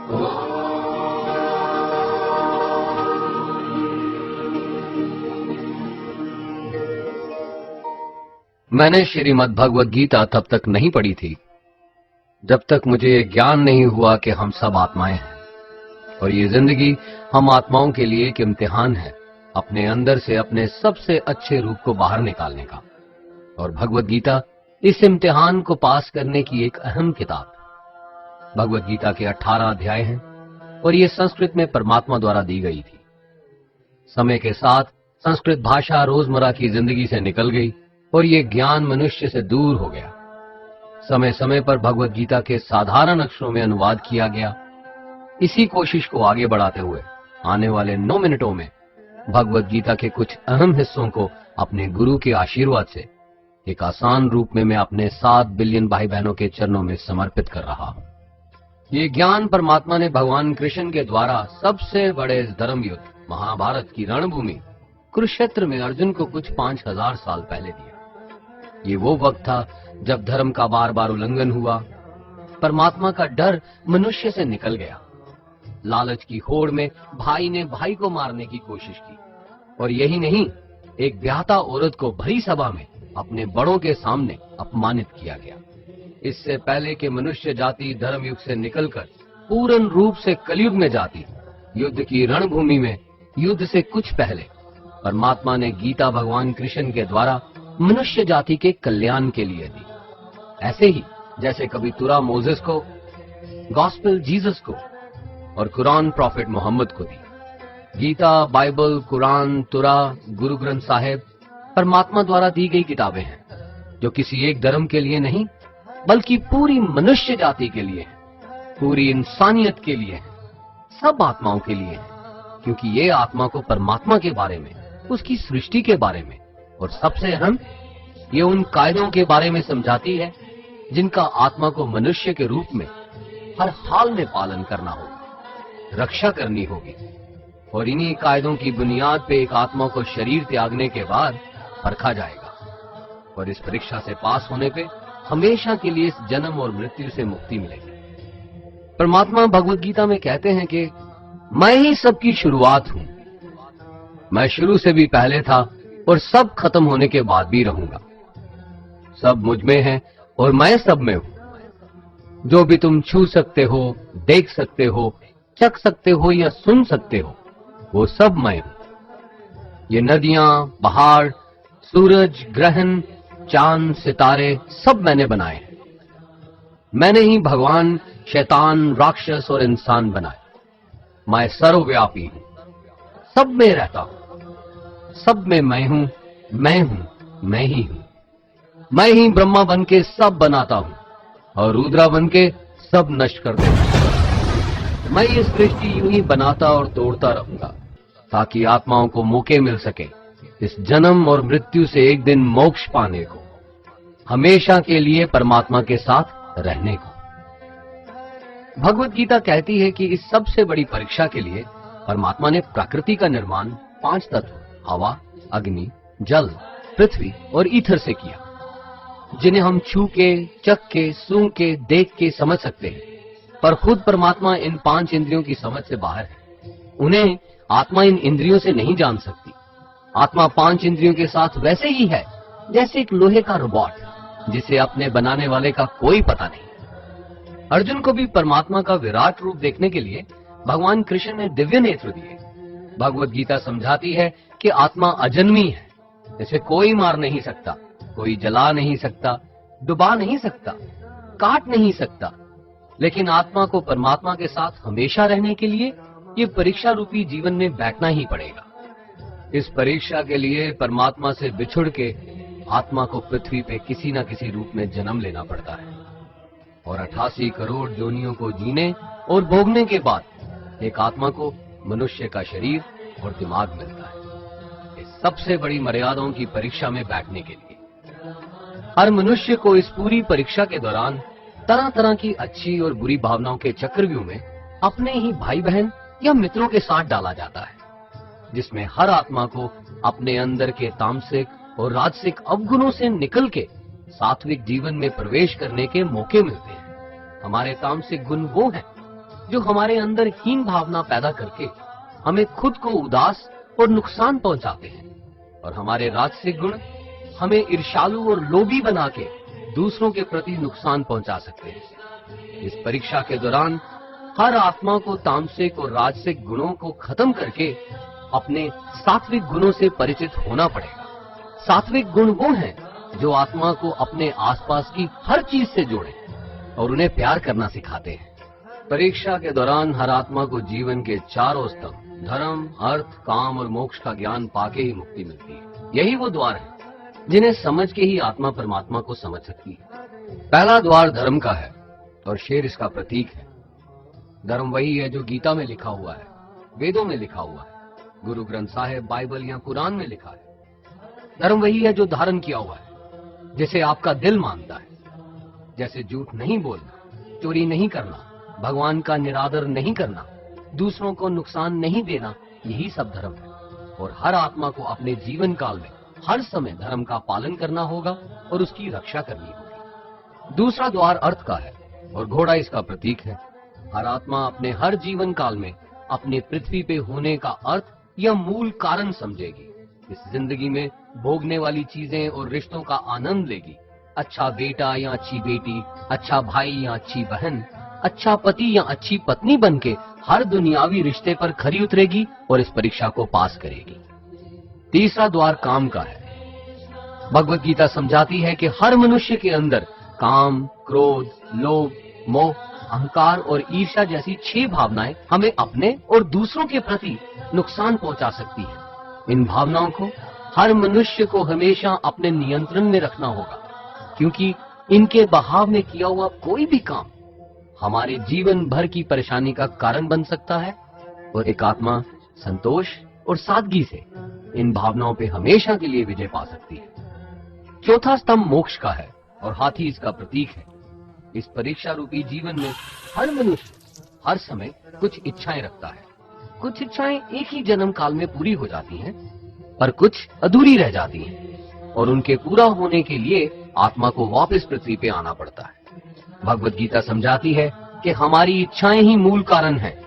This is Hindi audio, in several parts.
मैंने श्रीमद् भगवद गीता तब तक नहीं पढ़ी थी जब तक मुझे ज्ञान नहीं हुआ कि हम सब आत्माएं हैं और ये जिंदगी हम आत्माओं के लिए एक इम्तिहान है अपने अंदर से अपने सबसे अच्छे रूप को बाहर निकालने का। और भगवद गीता इस इम्तिहान को पास करने की एक अहम किताब। भगवद गीता के 18 अध्याय हैं और ये संस्कृत में परमात्मा द्वारा दी गई थी। समय के साथ संस्कृत भाषा रोजमर्रा की जिंदगी से निकल गई और ये ज्ञान मनुष्य से दूर हो गया। समय समय पर भगवद गीता के साधारण अक्षरों में अनुवाद किया गया। इसी कोशिश को आगे बढ़ाते हुए आने वाले 9 मिनटों में भगवद गीता के कुछ अहम हिस्सों को अपने गुरु के आशीर्वाद से एक आसान रूप में मैं अपने 7 बिलियन भाई बहनों के चरणों में समर्पित कर रहा हूं। ये ज्ञान परमात्मा ने भगवान कृष्ण के द्वारा सबसे बड़े धर्म युद्ध महाभारत की रणभूमि कुरुक्षेत्र में अर्जुन को कुछ 5000 साल पहले दिया। ये वो वक्त था जब धर्म का बार बार उल्लंघन हुआ, परमात्मा का डर मनुष्य से निकल गया। लालच की होड़ में भाई ने भाई को मारने की कोशिश की और यही नहीं, एक ब्याहता औरत को भरी सभा में अपने बड़ों के सामने अपमानित किया गया। इससे पहले कि मनुष्य जाति धर्म युग से निकलकर पूर्ण रूप से कलयुग में जाती, युद्ध की रणभूमि में युद्ध से कुछ पहले परमात्मा ने गीता भगवान कृष्ण के द्वारा मनुष्य जाति के कल्याण के लिए दी। ऐसे ही जैसे कभी तुरा मोजेस को, गॉस्पेल जीसस को और कुरान प्रॉफिट मोहम्मद को दी। गीता, बाइबल, कुरान, तुरा, गुरु ग्रंथ साहिब परमात्मा द्वारा दी गई किताबें हैं जो किसी एक धर्म के लिए नहीं बल्कि पूरी मनुष्य जाति के लिए है, पूरी इंसानियत के लिए है, सब आत्माओं के लिए है। क्योंकि ये आत्मा को परमात्मा के बारे में, उसकी सृष्टि के बारे में और सबसे अहम ये उन कायदों के बारे में समझाती है जिनका आत्मा को मनुष्य के रूप में हर हाल में पालन करना होगा, रक्षा करनी होगी। और इन्हीं कायदों की बुनियाद पे एक आत्मा को शरीर त्यागने के बाद परखा जाएगा और इस परीक्षा से पास होने पे हमेशा के लिए इस जन्म और मृत्यु से मुक्ति मिलेगी। परमात्मा भगवद गीता में कहते हैं कि मैं ही सबकी शुरुआत हूं, मैं शुरू से भी पहले था और सब खत्म होने के बाद भी रहूंगा। सब मुझ में है और मैं सब में हूं। जो भी तुम छू सकते हो, देख सकते हो, चख सकते हो या सुन सकते हो, वो सब मैं हूं। ये नदियां, पहाड़, सूरज, ग्रहण, चांद, सितारे सब मैंने बनाए हैं। मैंने ही भगवान, शैतान, राक्षस और इंसान बनाए। मैं सर्वव्यापी हूं, सब में रहता हूं, सब में मैं हूं, मैं ही हूं। मैं ही ब्रह्मा बन के सब बनाता हूं और रुद्रा बन के सब नष्ट कर देता हूं। मैं ये सृष्टि यूं ही बनाता और तोड़ता रहूंगा ताकि आत्माओं को मौके मिल सके इस जन्म और मृत्यु से एक दिन मोक्ष पाने को, हमेशा के लिए परमात्मा के साथ रहने को। भगवद गीता कहती है कि इस सबसे बड़ी परीक्षा के लिए परमात्मा ने प्रकृति का निर्माण 5 तत्व हवा, अग्नि, जल, पृथ्वी और ईथर से किया, जिन्हें हम छू के, चख के, सूंघ के, देख के समझ सकते हैं। पर खुद परमात्मा इन 5 इंद्रियों की समझ से बाहर है। उन्हें आत्मा इन इंद्रियों से नहीं जान सकती। आत्मा 5 इंद्रियों के साथ वैसे ही है जैसे एक लोहे का रोबोट जिसे अपने बनाने वाले का कोई पता नहीं। अर्जुन को भी परमात्मा का विराट रूप देखने के लिए भगवान कृष्ण ने दिव्य नेत्र दिए। भगवद गीता समझाती है कि आत्मा अजन्मी है, इसे कोई मार नहीं सकता, कोई जला नहीं सकता, डुबा नहीं सकता, काट नहीं सकता। लेकिन आत्मा को परमात्मा के साथ हमेशा रहने के लिए ये परीक्षा रूपी जीवन में बैठना ही पड़ेगा। इस परीक्षा के लिए परमात्मा से बिछुड़ के आत्मा को पृथ्वी पे किसी न किसी रूप में जन्म लेना पड़ता है और 88 करोड़ योनियों को जीने और भोगने के बाद एक आत्मा को मनुष्य का शरीर और दिमाग मिलता है इस सबसे बड़ी मर्यादाओं की परीक्षा में बैठने के लिए। हर मनुष्य को इस पूरी परीक्षा के दौरान तरह तरह की अच्छी और बुरी भावनाओं के चक्रव्यूह में अपने ही भाई बहन या मित्रों के साथ डाला जाता है, जिसमें हर आत्मा को अपने अंदर के तामसिक और राजसिक अवगुणों से निकल के सात्विक जीवन में प्रवेश करने के मौके मिलते हैं। हमारे तामसिक गुण वो हैं जो हमारे अंदर हीन भावना पैदा करके हमें खुद को उदास और नुकसान पहुंचाते हैं, और हमारे राजसिक गुण हमें ईर्ष्यालु और लोभी बना के दूसरों के प्रति नुकसान पहुंचा सकते हैं। इस परीक्षा के दौरान हर आत्मा को तामसिक और राजसिक गुणों को खत्म करके अपने सात्विक गुणों से परिचित होना पड़ेगा। सात्विक गुण वो हैं जो आत्मा को अपने आसपास की हर चीज से जोड़े और उन्हें प्यार करना सिखाते हैं। परीक्षा के दौरान हर आत्मा को जीवन के चारों स्तंभ धर्म, अर्थ, काम और मोक्ष का ज्ञान पाके ही मुक्ति मिलती है। यही वो द्वार है जिन्हें समझ के ही आत्मा परमात्मा को समझ सकती है। पहला द्वार धर्म का है और शेर इसका प्रतीक है। धर्म वही है जो गीता में लिखा हुआ है, वेदों में लिखा हुआ है, गुरु ग्रंथ साहिब, बाइबल या कुरान में लिखा है। धर्म वही है जो धारण किया हुआ है, जिसे आपका दिल मानता है, जैसे झूठ नहीं बोलना, चोरी नहीं करना, भगवान का निरादर नहीं करना, दूसरों को नुकसान नहीं देना, यही सब धर्म है। और हर आत्मा को अपने जीवन काल में हर समय धर्म का पालन करना होगा और उसकी रक्षा करनी होगी। दूसरा द्वार अर्थ का है और घोड़ा इसका प्रतीक है। हर आत्मा अपने हर जीवन काल में अपने पृथ्वी पे होने का अर्थ या मूल कारण समझेगी। इस जिंदगी में भोगने वाली चीजें और रिश्तों का आनंद लेगी। अच्छा बेटा या अच्छी बेटी, अच्छा भाई या अच्छी बहन, अच्छा पति या अच्छी पत्नी बनके हर दुनियावी रिश्ते पर खरी उतरेगी और इस परीक्षा को पास करेगी। तीसरा द्वार काम का है। भगवत गीता समझाती है कि हर मनुष्य के अंदर काम, क्रोध, लोभ, मोह, अहंकार और ईर्ष्या जैसी 6 भावनाएं हमें अपने और दूसरों के प्रति नुकसान पहुंचा सकती हैं। इन भावनाओं को हर मनुष्य को हमेशा अपने नियंत्रण में रखना होगा, क्योंकि इनके बहाव में किया हुआ कोई भी काम हमारे जीवन भर की परेशानी का कारण बन सकता है। और एक आत्मा संतोष और सादगी से इन भावनाओं पे हमेशा के लिए विजय पा सकती है। चौथा स्तंभ मोक्ष का है और हाथी इसका प्रतीक है। इस परीक्षा रूपी जीवन में हर मनुष्य हर समय कुछ इच्छाएं रखता है। कुछ इच्छाएं एक ही जन्म काल में पूरी हो जाती हैं, पर कुछ अधूरी रह जाती हैं और उनके पूरा होने के लिए आत्मा को वापस पृथ्वी पे आना पड़ता है। भगवत गीता समझाती है कि हमारी इच्छाएं ही मूल कारण है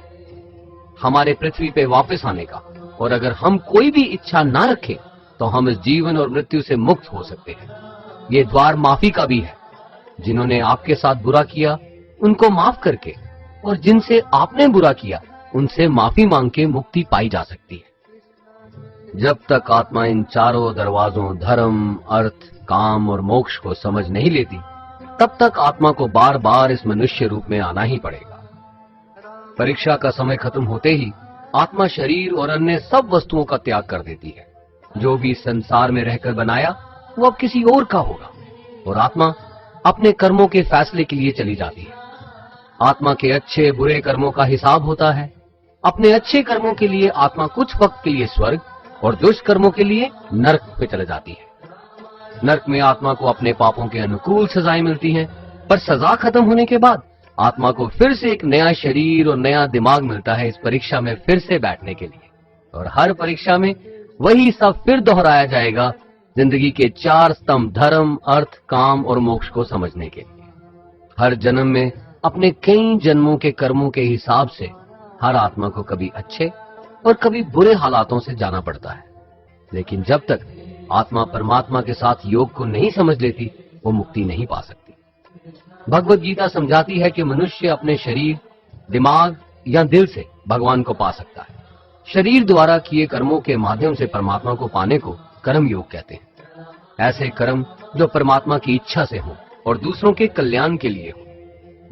हमारे पृथ्वी पे वापस आने का, और अगर हम कोई भी इच्छा ना रखें तो हम इस जीवन और मृत्यु से मुक्त हो सकते हैं। ये द्वार माफी का भी है। जिन्होंने आपके साथ बुरा किया उनको माफ करके, और जिनसे आपने बुरा किया उनसे माफी मांग के मुक्ति पाई जा सकती है। जब तक आत्मा इन चारों दरवाजों धर्म, अर्थ, काम और मोक्ष को समझ नहीं लेती, तब तक आत्मा को बार बार इस मनुष्य रूप में आना ही पड़ेगा। परीक्षा का समय खत्म होते ही आत्मा शरीर और अन्य सब वस्तुओं का त्याग कर देती है। जो भी संसार में रहकर बनाया वो अब किसी और का होगा, और आत्मा अपने कर्मों के फैसले के लिए चली जाती है। आत्मा के अच्छे बुरे कर्मों का हिसाब होता है। अपने अच्छे कर्मों के लिए आत्मा कुछ वक्त के लिए स्वर्ग और दुष्कर्मों के लिए नरक पे चले जाती है। नरक में आत्मा को अपने पापों के अनुकूल सजाएं मिलती हैं, पर सजा खत्म होने के बाद आत्मा को फिर से एक नया शरीर और नया दिमाग मिलता है इस परीक्षा में फिर से बैठने के लिए। और हर परीक्षा में वही सब फिर दोहराया जाएगा, जिंदगी के 4 स्तंभ धर्म, अर्थ, काम और मोक्ष को समझने के लिए। हर जन्म में अपने कई जन्मों के कर्मों के हिसाब से हर आत्मा को कभी अच्छे और कभी बुरे हालातों से जाना पड़ता है। लेकिन जब तक आत्मा परमात्मा के साथ योग को नहीं समझ लेती, वो मुक्ति नहीं पा सकती। भगवत गीता समझाती है कि मनुष्य अपने शरीर, दिमाग या दिल से भगवान को पा सकता है। शरीर द्वारा किए कर्मों के माध्यम से परमात्मा को पाने को कर्म योग कहते हैं। ऐसे कर्म जो परमात्मा की इच्छा से हो और दूसरों के कल्याण के लिए हो।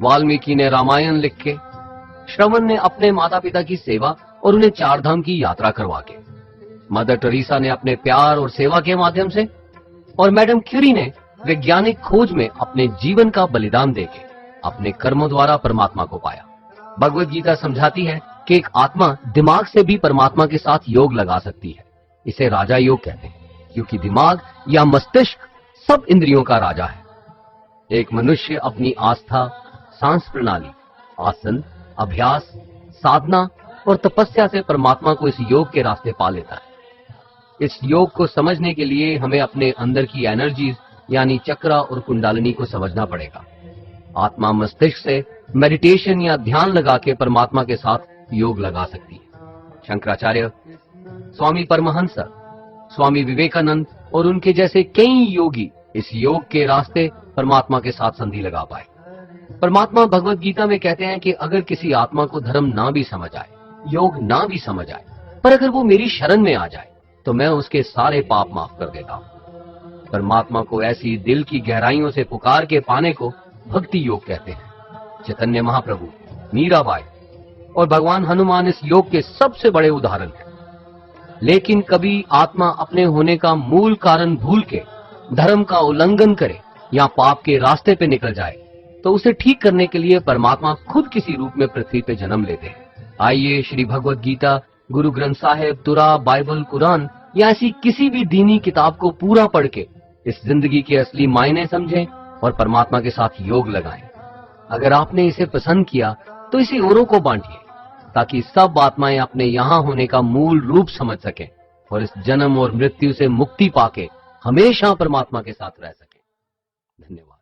वाल्मीकि ने रामायण लिख के, श्रवण ने अपने माता पिता की सेवा और उन्हें 4 धाम की यात्रा करवा के, मदर टेरेसा ने अपने प्यार और सेवा के माध्यम से, और मैडम क्यूरी ने वैज्ञानिक खोज में अपने जीवन का बलिदान देके अपने कर्मों द्वारा परमात्मा को पाया। भगवत गीता समझाती है कि एक आत्मा दिमाग से भी परमात्मा के साथ योग लगा सकती है। इसे राजा योग कहते हैं, क्योंकि दिमाग या मस्तिष्क सब इंद्रियों का राजा है। एक मनुष्य अपनी आस्था, सांस प्रणाली, आसन, अभ्यास, साधना और तपस्या से परमात्मा को इस योग के रास्ते पा लेता है। इस योग को समझने के लिए हमें अपने अंदर की एनर्जीज यानी चक्रा और कुंडालिनी को समझना पड़ेगा। आत्मा मस्तिष्क से मेडिटेशन या ध्यान लगा के परमात्मा के साथ योग लगा सकती है। शंकराचार्य, स्वामी परमहंस, स्वामी विवेकानंद और उनके जैसे कई योगी इस योग के रास्ते परमात्मा के साथ संधि लगा पाए। परमात्मा भगवत गीता में कहते हैं कि अगर किसी आत्मा को धर्म ना भी समझ आए, योग ना भी समझ आए, पर अगर वो मेरी शरण में आ जाए तो मैं उसके सारे पाप माफ कर देता हूं। परमात्मा को ऐसी दिल की गहराइयों से पुकार के पाने को भक्ति योग कहते हैं। चैतन्य महाप्रभु, मीराबाई और भगवान हनुमान इस योग के सबसे बड़े उदाहरण हैं। लेकिन कभी आत्मा अपने होने का मूल कारण भूल के धर्म का उल्लंघन करे या पाप के रास्ते पे निकल जाए तो उसे ठीक करने के लिए परमात्मा खुद किसी रूप में पृथ्वी पे जन्म लेते हैं। आइए श्री भगवत गीता, गुरु ग्रंथ साहिब, तुरा, बाइबल, कुरान या ऐसी किसी भी दीनी किताब को पूरा पढ़ के इस जिंदगी के असली मायने समझें और परमात्मा के साथ योग लगाएं। अगर आपने इसे पसंद किया तो इसे औरों को बांटिए ताकि सब आत्माएं अपने यहाँ होने का मूल रूप समझ सकें और इस जन्म और मृत्यु से मुक्ति पाके हमेशा परमात्मा के साथ रह सकें। धन्यवाद।